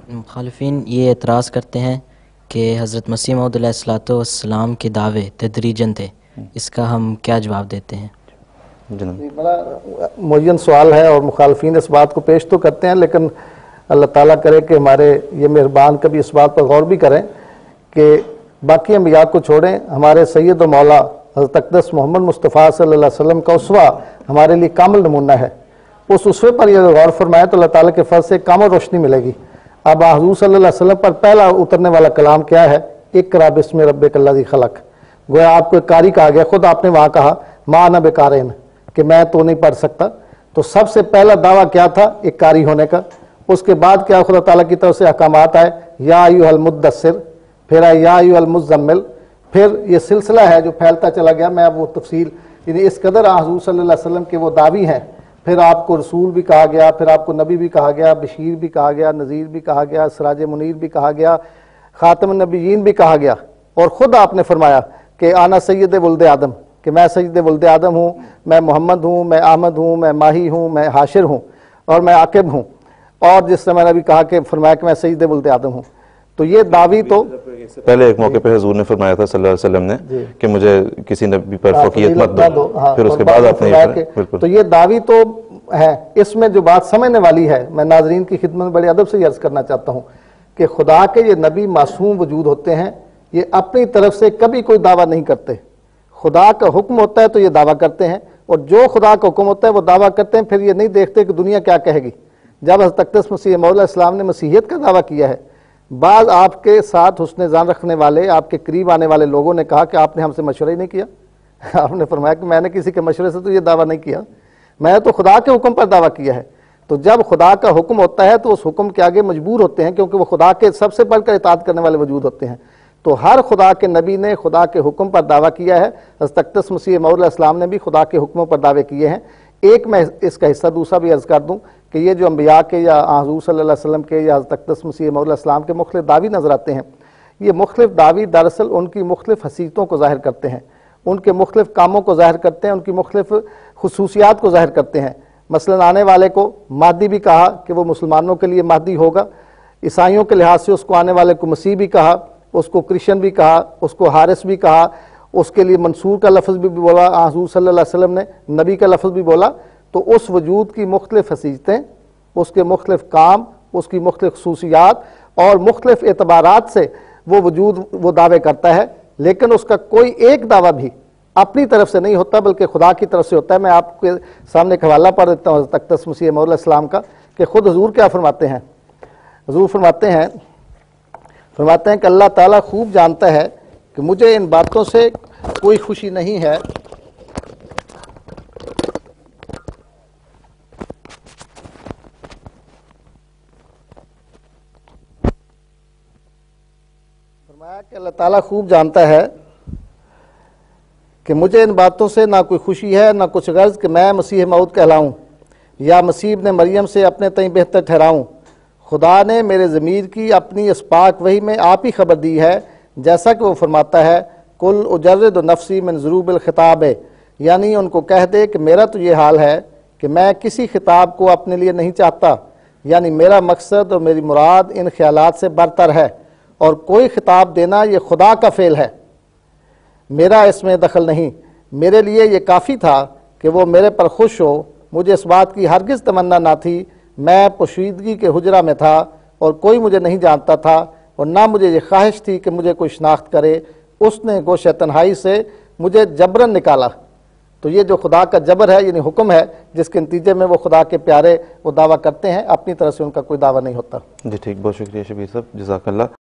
مخالفین یہ اعتراض کرتے ہیں کہ حضرت مسیح موعود علیہ السلام کے دعوے تدریجاً تھے، اس کا ہم کیا جواب دیتے ہیں؟ بڑا معین سوال ہے اور مخالفین اس بات کو پیش تو کرتے ہیں، لیکن اللہ تعالیٰ کرے کہ ہمارے یہ مہربان کبھی اس بات پر غور بھی کریں کہ باقی انبیاء کو چھوڑیں، ہمارے سید و مولا حضرت اقدس محمد مصطفیٰ صلی اللہ علیہ وسلم کا اسوہ ہمارے لیے کامل نمونہ ہے۔ اس اسوے پر یہ غور فرمائے تو اللہ تعالیٰ کے فضل سے کامل روشنی ملے گی۔ اب حضور صلی اللہ علیہ وسلم پر پہلا اترنے والا کلام کیا ہے؟ اقرأ بسم ربک الذی خلق۔ گویا آپ کو ایک قاری کہا گیا، خود آپ نے وہاں کہا ما انا بقارئ، کہ میں تو نہیں پڑھ سکتا۔ تو سب سے پہلا دعویٰ کیا تھا؟ ایک قاری ہونے کا۔ اس کے بعد کیا خدا تعالیٰ کی طرف سے احکامات آئے، یا ایھا المدثر، پھر آئے یا ایھا المزمل، پھر یہ سلسلہ ہے جو پھیلتا چلا گیا۔ میں اب وہ تفصیل، یعنی اس قدر حضور صلی اللہ علیہ وسلم کے وہ دعوی ہیں، پھر آپ کو رسول بھی کہا گیا، پھر آپ کو نبی بھی کہا گیا، بشیر بھی کہا گیا، نذیر بھی کہا گیا، سراج منیر بھی کہا گیا، خاتم النبیین بھی کہا گیا، اور خود آپ نے فرمایا کہ آنا سید ولد آدم، کہ میں سید ولد آدم ہوں، میں محمد ہوں، میں احمد ہوں، میں ماہی ہوں، میں حاشر ہوں، اور میں عاقب ہوں۔ اور جس طرح میں نے بھی کہا کہ فرمایا کہ میں سید ولد آدم ہوں۔ تو یہ دعوی تو پہلے ایک موقع پہ حضور نے فرمایا تھا صلی اللہ علیہ وسلم نے کہ مجھے کسی نبی پر فوقیت مت دو، پھر اس کے بعد آپ نے یہ تو یہ دعوی تو ہے۔ اس میں جو بات سمجھنے والی ہے، میں ناظرین کی خدمت میں بڑے ادب سے عرض کرنا چاہتا ہوں کہ خدا کے یہ نبی معصوم وجود ہوتے ہیں، یہ اپنی طرف سے کبھی کوئی دعویٰ نہیں کرتے۔ خدا کا حکم ہوتا ہے تو یہ دعویٰ کرتے ہیں، اور جو خدا کا حکم ہوتا ہے وہ دعویٰ کرتے ہیں، پھر یہ نہیں دیکھتے کہ دنیا کیا کہے گی۔ جب حضرت اقدس مسیح موعود علیہ السلام نے مسیحیت کا دعویٰ کیا ہے، بعض آپ کے ساتھ حسن ظن رکھنے والے، آپ کے قریب آنے والے لوگوں نے کہا کہ آپ نے ہم سے مشورہ ہی نہیں کیا۔ آپ نے فرمایا کہ میں نے کسی کے مشورے سے تو یہ دعویٰ نہیں کیا، میں تو خدا کے حکم پر دعویٰ کیا ہے۔ تو جب خدا کا حکم ہوتا ہے تو اس حکم کے آگے مجبور ہوتے ہیں، کیونکہ وہ خدا کے سب سے بڑھ کر اطاعت کرنے والے وجود ہوتے ہیں۔ تو ہر خدا کے نبی نے خدا کے حکم پر دعویٰ کیا ہے۔ حضرت اقدس مسیح موعود علیہ السلام نے بھی خدا کے حکموں پر دعوے کیے ہیں۔ ایک میں اس کا حصہ دوسرا بھی عرض کر دوں کہ یہ جو انبیاء کے یا حضور صلی اللہ علیہ وسلم کے یا حضرت اقدس مسیح موعود علیہ السلام کے مختلف دعوی نظر آتے ہیں، یہ مختلف دعوی دراصل ان کی مختلف حیثیتوں کو ظاہر کرتے ہیں، ان کے مختلف کاموں کو ظاہر کرتے ہیں، ان کی مختلف خصوصیات کو ظاہر کرتے ہیں۔ مثلا آنے والے کو مہدی بھی کہا کہ وہ مسلمانوں کے لیے مہدی ہوگا، عیسائیوں کے لحاظ سے اس کو آنے والے کو مسیح بھی کہا، اس کو کرسچن بھی کہا، اس کو حارث بھی کہا، اس کے لیے منصور کا لفظ بھی بولا، حضور صلی اللہ علیہ وسلم نے نبی کا لفظ بھی بولا۔ تو اس وجود کی مختلف حیثیتیں، اس کے مختلف کام، اس کی مختلف خصوصیات اور مختلف اعتبارات سے وہ وجود وہ دعوے کرتا ہے، لیکن اس کا کوئی ایک دعویٰ بھی اپنی طرف سے نہیں ہوتا بلکہ خدا کی طرف سے ہوتا ہے۔ میں آپ کے سامنے ایک حوالہ پڑھ دیتا ہوں حضرت اقدس مسیح موعود علیہ السلام کا، کہ خود حضور کیا فرماتے ہیں۔ حضور فرماتے ہیں کہ اللہ تعالیٰ خوب جانتا ہے کہ مجھے ان باتوں سے کوئی خوشی نہیں ہے کہ اللہ تعالیٰ خوب جانتا ہے کہ مجھے ان باتوں سے نہ کوئی خوشی ہے نہ کچھ غرض کہ میں مسیح موعود کہلاؤں یا مسیح ابن مریم سے اپنے تئیں بہتر ٹھہراؤں۔ خدا نے میرے ضمیر کی اپنی اس پاک وحی میں آپ ہی خبر دی ہے، جیسا کہ وہ فرماتا ہے کل اجرد نفسی من ضروب الخطاب، یعنی ان کو کہہ دے کہ میرا تو یہ حال ہے کہ میں کسی خطاب کو اپنے لیے نہیں چاہتا، یعنی میرا مقصد اور میری مراد ان خیالات سے برتر ہے، اور کوئی خطاب دینا یہ خدا کا فعل ہے، میرا اس میں دخل نہیں۔ میرے لیے یہ کافی تھا کہ وہ میرے پر خوش ہو، مجھے اس بات کی ہرگز تمنا نہ تھی۔ میں پوشیدگی کے حجرہ میں تھا اور کوئی مجھے نہیں جانتا تھا، اور نہ مجھے یہ خواہش تھی کہ مجھے کوئی شناخت کرے۔ اس نے گوشہ تنہائی سے مجھے جبرن نکالا۔ تو یہ جو خدا کا جبر ہے، یعنی حکم ہے، جس کے نتیجے میں وہ خدا کے پیارے وہ دعویٰ کرتے ہیں، اپنی طرف سے ان کا کوئی دعویٰ نہیں ہوتا۔ جی ٹھیک، بہت شکریہ شبیر صاحب، جزاک اللہ۔